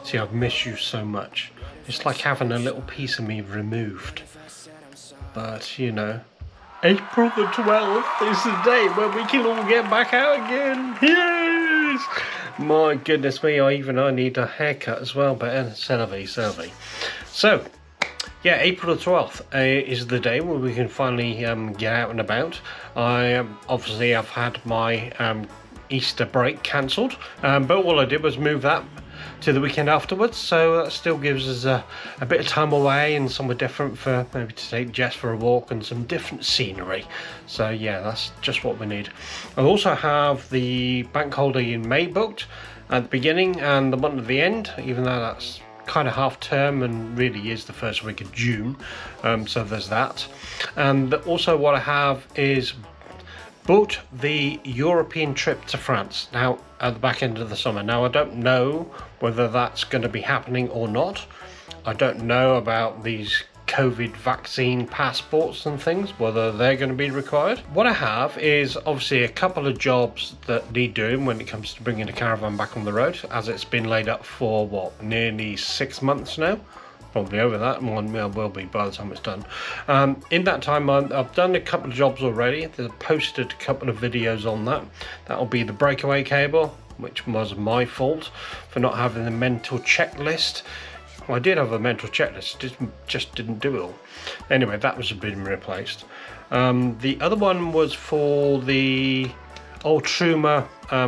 See, I've missed you so much. It's like having a little piece of me removed. But, you know, April the 12th is the day when we can all get back out again. Yes! My goodness me, I need a haircut as well, but Selby. So, yeah, April the 12th is the day where we can finally get out and about. Obviously I've had my Easter break cancelled, but all I did was move that to the weekend afterwards, so that still gives us a bit of time away and somewhere different for maybe to take Jess for a walk and some different scenery. So yeah, that's just what we need. I also have the bank holiday in May booked at the beginning and the month at the end, even though that's kind of half term and really is the first week of June, so there's that. And also what I have is booked the European trip to France now at the back end of the summer. Now I don't know whether that's going to be happening or not. I don't know about these COVID vaccine passports and things, whether they're going to be required. What I have is obviously a couple of jobs that need doing when it comes to bringing the caravan back on the road, as it's been laid up for what, nearly 6 months now. Probably over that, one will be by the time it's done. In that time I've done a couple of jobs already. I've posted a couple of videos on that. That'll be the breakaway cable, which was my fault for not having the mental checklist. Well, I did have a mental checklist, just didn't do it all. Anyway, that was been replaced. The other one was for the old Truma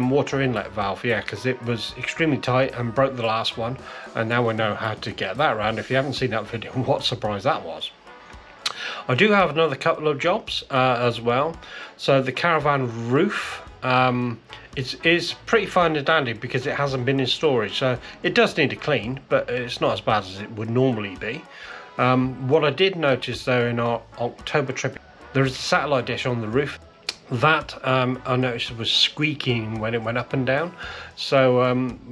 water inlet valve, yeah, because it was extremely tight and broke the last one, and now we know how to get that around. If you haven't seen that video, what a surprise that was. I do have another couple of jobs as well. So the caravan roof, it is pretty fine and dandy because it hasn't been in storage, so it does need a clean, but it's not as bad as it would normally be. What I did notice though in our October trip, there is a satellite dish on the roof that I noticed was squeaking when it went up and down. So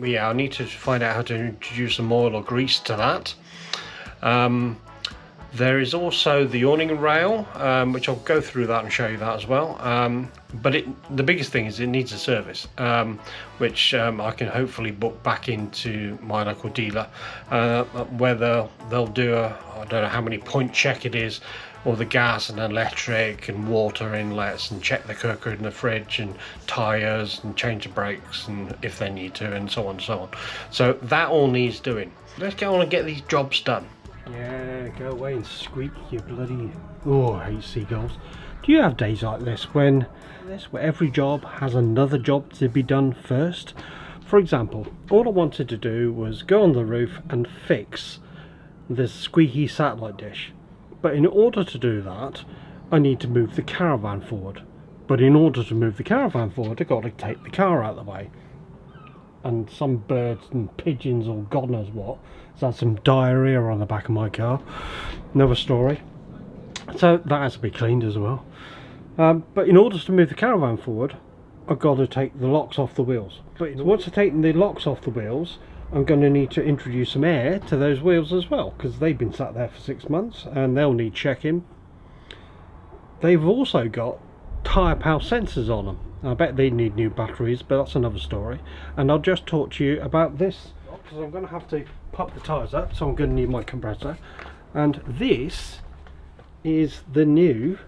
yeah, I need to find out how to introduce some oil or grease to that. There is also the awning rail, which I'll go through that and show you that as well. But the biggest thing is it needs a service, which I can hopefully book back into my local dealer, where they'll do I don't know how many point check it is, or the gas and electric and water inlets, and check the cooker in the fridge and tyres and change the brakes and if they need to, and so on and so on. So that all needs doing. Let's get on and get these jobs done. Yeah, go away and squeak, you bloody... Oh, I hate seagulls. Do you have days like this where every job has another job to be done first? For example, all I wanted to do was go on the roof and fix this squeaky satellite dish. But in order to do that, I need to move the caravan forward. But in order to move the caravan forward, I've got to take the car out of the way. And some birds and pigeons, or God knows what, has had some diarrhea on the back of my car. Another story. So that has to be cleaned as well. But in order to move the caravan forward, I've got to take the locks off the wheels. But once I've taken the locks off the wheels, I'm going to need to introduce some air to those wheels as well, because they've been sat there for 6 months and they'll need checking. They've also got tyre power sensors on them. I bet they need new batteries, but that's another story. And I'll just talk to you about this, because I'm going to have to pop the tyres up, so I'm going to need my compressor. And this is the new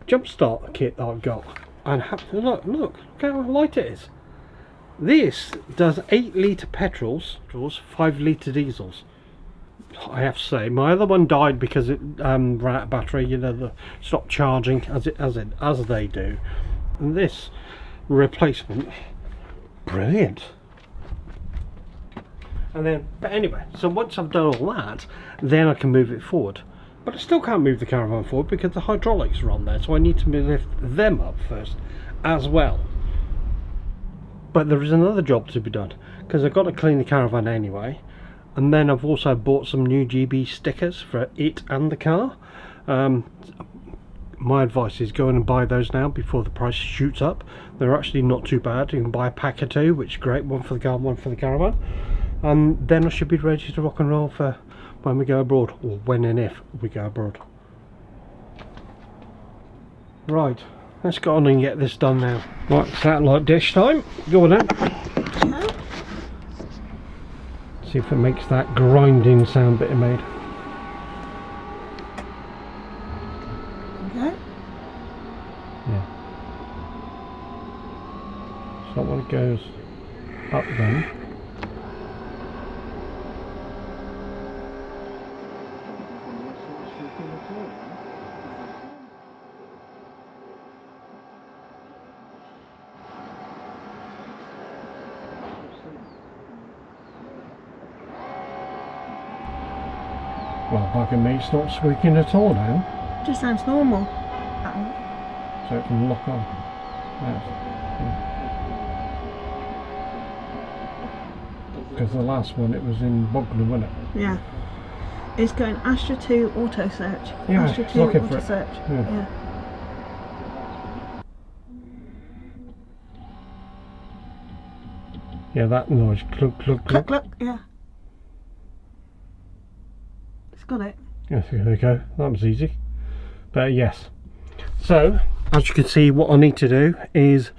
jump start kit that I've got. And look how light it is. This does 8 litre petrols, 5 litre diesels. I have to say, my other one died because it ran out of battery. You know, stopped charging as they do. And this replacement, brilliant. And then, but anyway, so once I've done all that, then I can move it forward. But I still can't move the caravan forward because the hydraulics are on there, so I need to lift them up first as well. But there is another job to be done, because I've got to clean the caravan anyway. And then I've also bought some new GB stickers for it and the car. My advice is go in and buy those now before the price shoots up. They're actually not too bad. You can buy a pack of 2, which is great, one for the car, one for the caravan. And then I should be ready to rock and roll for when we go abroad, or when and if we go abroad. Right, let's go on and get this done now. Right, satellite dish time. Go on then. See See if it makes that grinding sound that it made. Okay. Yeah. So when it goes up then. Well, bugger me, it's not squeaking at all now. Just sounds normal. So it can lock on. Because the last one, it was in Bognor, wasn't it? Yeah. It's going Astra 2 auto search. Yeah, Astra it's 2 looking auto for it. search. Yeah. Yeah, that noise. Cluck, cluck, cluck. Cluck, cluck, yeah. It's got it. Yes, there we go. That was easy. But yes. So, as you can see, what I need to do is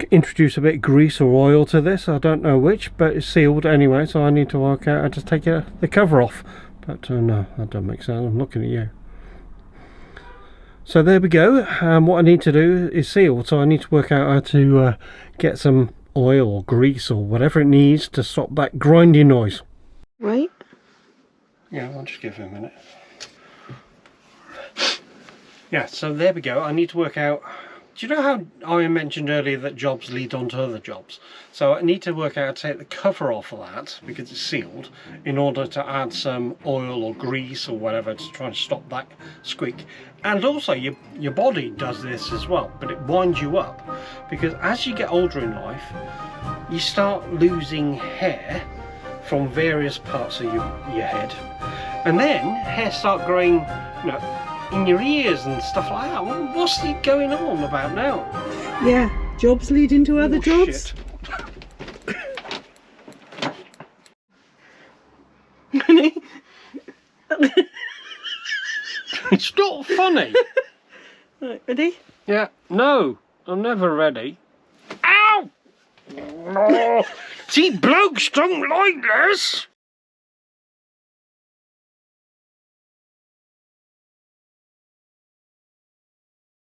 introduce a bit of grease or oil to this. I don't know which, but it's sealed anyway, so I need to work out how to take the cover off. But no, that doesn't make sense. I'm looking at you. So there we go. What I need to do is sealed, so I need to work out how to get some oil or grease or whatever it needs to stop that grinding noise. Right. Yeah, I'll just give it a minute. Yeah, so there we go. I need to work out. Do you know how I mentioned earlier that jobs lead on to other jobs? So I need to work out how to take the cover off of that because it's sealed in order to add some oil or grease or whatever to try and stop that squeak. And also your body does this as well, but it winds you up because as you get older in life, you start losing hair from various parts of your head, and then hair start growing, you know, in your ears and stuff like that. What's going on about now? Yeah, jobs lead into other jobs. It's not funny. Right, ready? Yeah, no, I'm never ready. Ow! No. See, blokes don't like this.